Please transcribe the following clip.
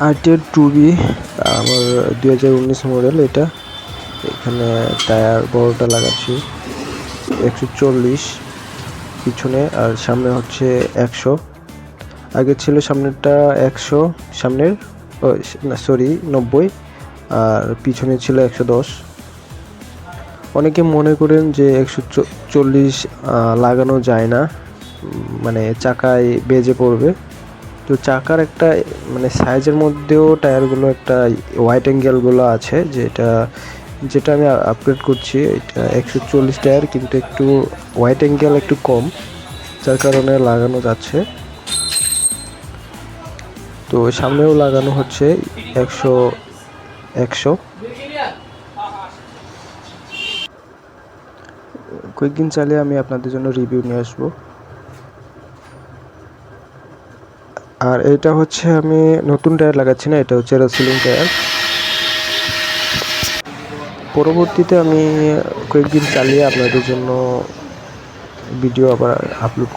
RTR 2B আমার 2019 model এটা। এখানে টায়ার বড়টা লাগাচ্ছি 140 পিছনে, আর সামনে হচ্ছে 100। আগে ছিল সামনেরটা 100, সামনের না সরি 90, আর পিছনে ছিল 110। অনেকে মনে করেন যে 140 লাগানো যায় না, মানে চাকায় বেজে পড়বে। তো চাকার একটা মানে সাইজের মধ্যেও টায়ারগুলো একটা হোয়াইট অ্যাঙ্গেলগুলো আছে, যেটা আমি আপগ্রেড করছি। এটা 140 টায়ার, কিন্তু একটু হোয়াইট অ্যাঙ্গেল একটু কম, যার কারণে লাগানো যাচ্ছে। তো সামনেও লাগানো হচ্ছে 100। কয়েকদিন চালিয়ে আমি আপনাদের জন্য রিভিউ নিয়ে আসবো। আর এটা হচ্ছে আমি নতুন টায়ার লাগাচ্ছি না, এটা হচ্ছে সিলিং টায়ার। পরবর্তীতে আমি কয়েকদিন চালিয়ে আপনাদের জন্য ভিডিও আবার আপলোড